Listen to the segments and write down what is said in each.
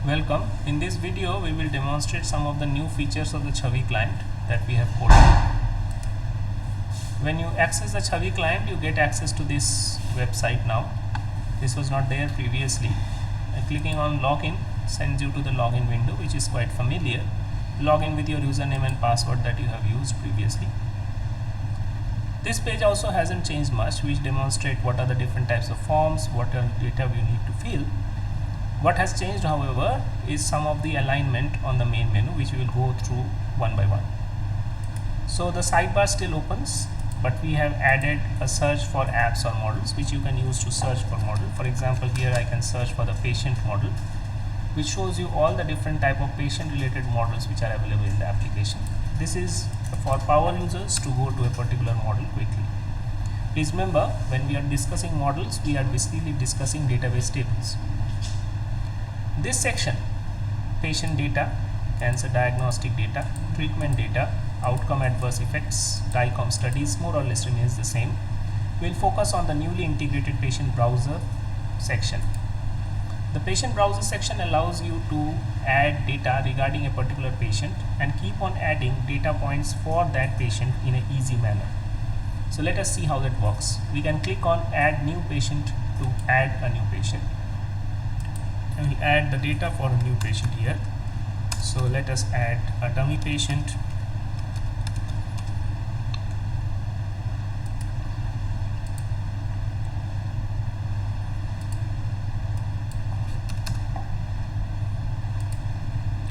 Welcome. In this video, we will demonstrate some of the new features of the CHAVI client that we have coded. When you access the CHAVI client, you get access to this website now. This was not there previously. Clicking on login sends you to the login window, which is quite familiar. Log in with your username and password that you have used previously. This page also hasn't changed much, which demonstrate what are the different types of forms, what are data you need to fill. What has changed, however, is some of the alignment on the main menu, which we will go through one by one. So the sidebar still opens, but we have added a search for apps or models, which you can use to search for model. For example, here I can search for the patient model, which shows you all the different type of patient related models which are available in the application. This is for power users to go to a particular model quickly. Please remember, when we are discussing models, we are basically discussing database tables. This section, patient data, cancer diagnostic data, treatment data, outcome adverse effects, DICOM studies, more or less remains the same. We will focus on the newly integrated patient browser section. The patient browser section allows you to add data regarding a particular patient and keep on adding data points for that patient in an easy manner. So let us see how that works. We can click on add new patient to add a new patient. And we add the data for a new patient here. So let us add a dummy patient.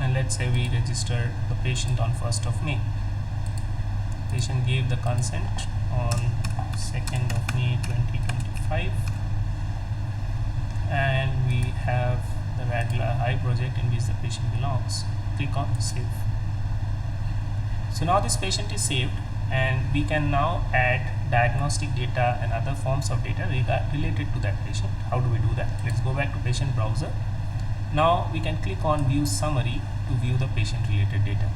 And let's say we registered the patient on 1st of May. Patient gave the consent on 2nd of May 2025. And we have the Radula High project in which the patient belongs. Click on save. So now this patient is saved, and we can now add diagnostic data and other forms of data related to that patient. How do we do that? Let's go back to patient browser. Now we can click on view summary to view the patient related data.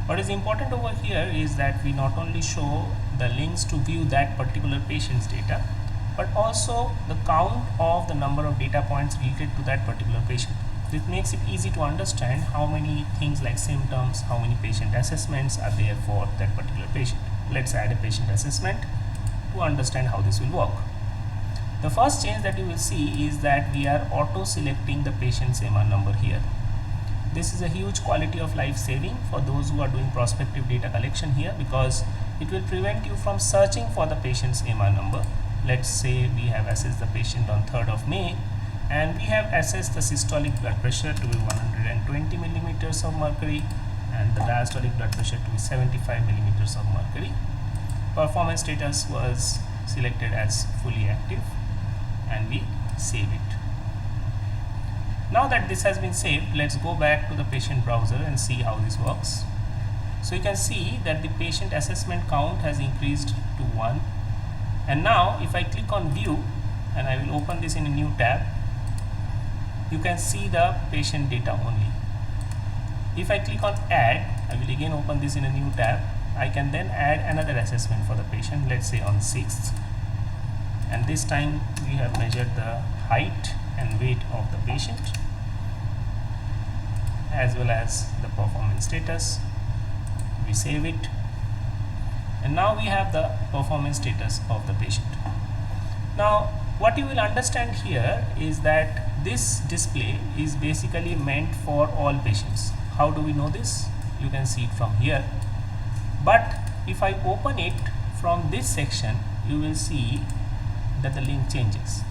What is important over here is that we not only show the links to view that particular patient's data, but also the count of the number of data points related to that particular patient. This makes it easy to understand how many things like symptoms, how many patient assessments are there for that particular patient. Let's add a patient assessment to understand how this will work. The first change that you will see is that we are auto-selecting the patient's MR number here. This is a huge quality of life saving for those who are doing prospective data collection here, because it will prevent you from searching for the patient's MR number. Let's say we have assessed the patient on 3rd of May, and we have assessed the systolic blood pressure to be 120 millimeters of mercury and the diastolic blood pressure to be 75 millimeters of mercury. Performance status was selected as fully active, and we save it. Now that this has been saved, let's go back to the patient browser and see how this works. So you can see that the patient assessment count has increased to 1. And now if I click on view and I will open this in a new tab, you can see the patient data only. If I click on add, I will again open this in a new tab. I can then add another assessment for the patient, let's say on 6th. And this time we have measured the height and weight of the patient as well as the performance status. We save it. And now we have the performance status of the patient. Now what you will understand here is that this display is basically meant for all patients. How do we know this? You can see it from here. But if I open it from this section, you will see that the link changes.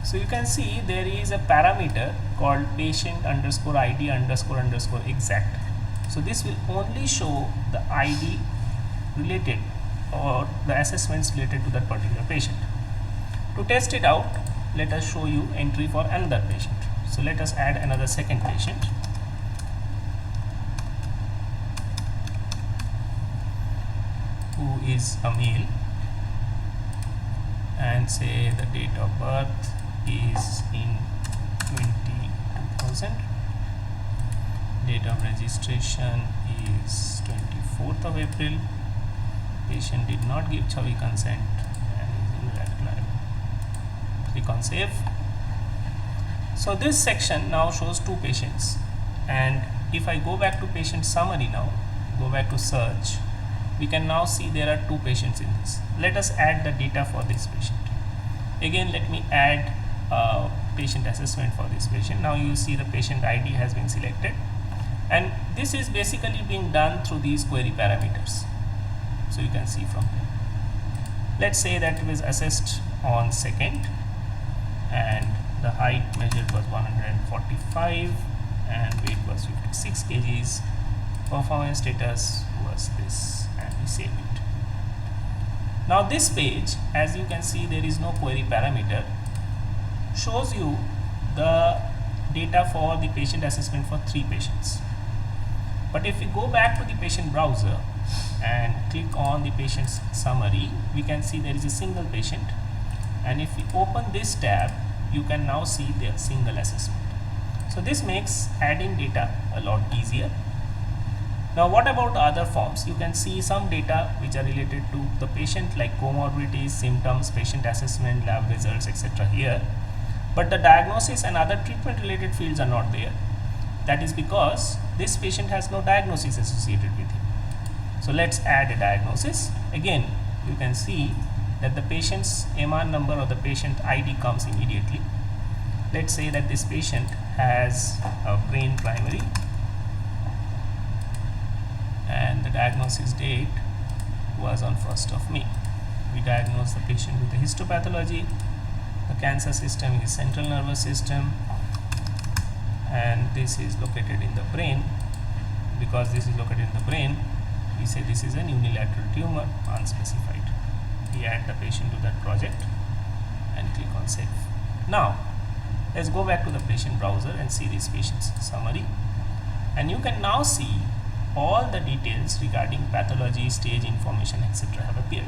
So you can see there is a parameter called patient underscore ID underscore underscore exact. So this will only show the ID related or the assessments related to that particular patient. To test it out, let us show you entry for another patient. So let us add another second patient. Who is a male, and say the date of birth is in 2000. Date of registration is 24th of April. Patient did not give CHAVI consent and is in red flag. Click on save. So this section now shows 2 patients, and if I go back to patient summary now, go back to search, we can now see there are 2 patients in this. Let us add the data for this patient. Again, let me add patient assessment for this patient. Now you see the patient ID has been selected, and this is basically being done through these query parameters. So you can see from here. Let's say that it was assessed on 2nd, and the height measured was 145 and weight was 56 kgs. Performance status was this, and we save it. Now this page, as you can see, there is no query parameter, shows you the data for the patient assessment for 3 patients. But if we go back to the patient browser and click on the patient's summary, we can see there is a single patient, and if we open this tab, you can now see the single assessment. So this makes adding data a lot easier. Now what about other forms? You can see some data which are related to the patient, like comorbidities, symptoms, patient assessment, lab results, etc. here, but the diagnosis and other treatment related fields are not there. That is because this patient has no diagnosis associated with him. So let's add a diagnosis. Again, you can see that the patient's MR number or the patient ID comes immediately. Let's say that this patient has a brain primary, and the diagnosis date was on 1st of May. We diagnosed the patient with a histopathology. The cancer system is central nervous system, and this is located in the brain. Because this is located in the brain, we say this is an unilateral tumor, unspecified. We add the patient to that project and click on save. Now let's go back to the patient browser and see this patient's summary, and you can now see all the details regarding pathology, stage information, etc. have appeared.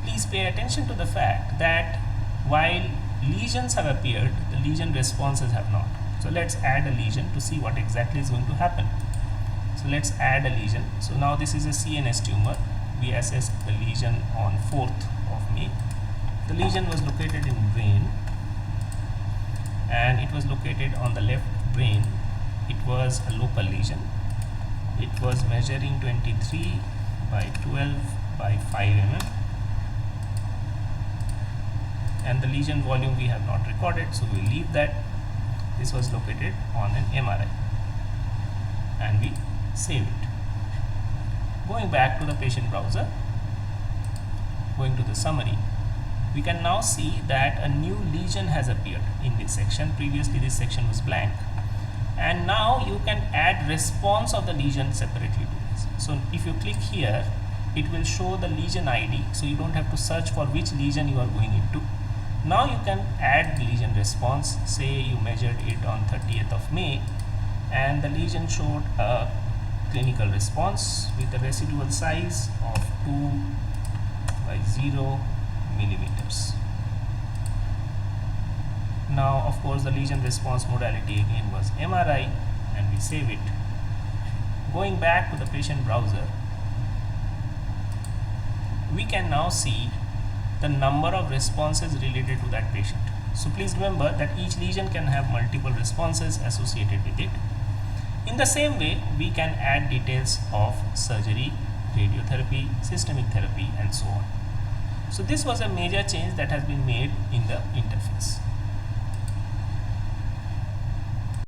Please pay attention to the fact that while lesions have appeared, the lesion responses have not. So let's add a lesion to see what exactly is going to happen. So let's add a lesion. So now this is a CNS tumor. We assessed the lesion on 4th of May. The lesion was located in brain, and it was located on the left brain. It was a local lesion. It was measuring 23 by 12 by 5 mm, and the lesion volume we have not recorded, so we will leave that. This was located on an MRI, and we save it. Going back to the patient browser, going to the summary, we can now see that a new lesion has appeared in this section. Previously this section was blank, and now you can add response of the lesion separately to this. So if you click here, it will show the lesion ID, so you don't have to search for which lesion you are going into. Now you can add lesion response. Say you measured it on 30th of May, and the lesion showed a clinical response with a residual size of 2 by 0 millimeters. Now of course the lesion response modality again was MRI, and we save it. Going back to the patient browser, we can now see the number of responses related to that patient. So please remember that each lesion can have multiple responses associated with it. In the same way, we can add details of surgery, radiotherapy, systemic therapy, and so on. So this was a major change that has been made in the interface.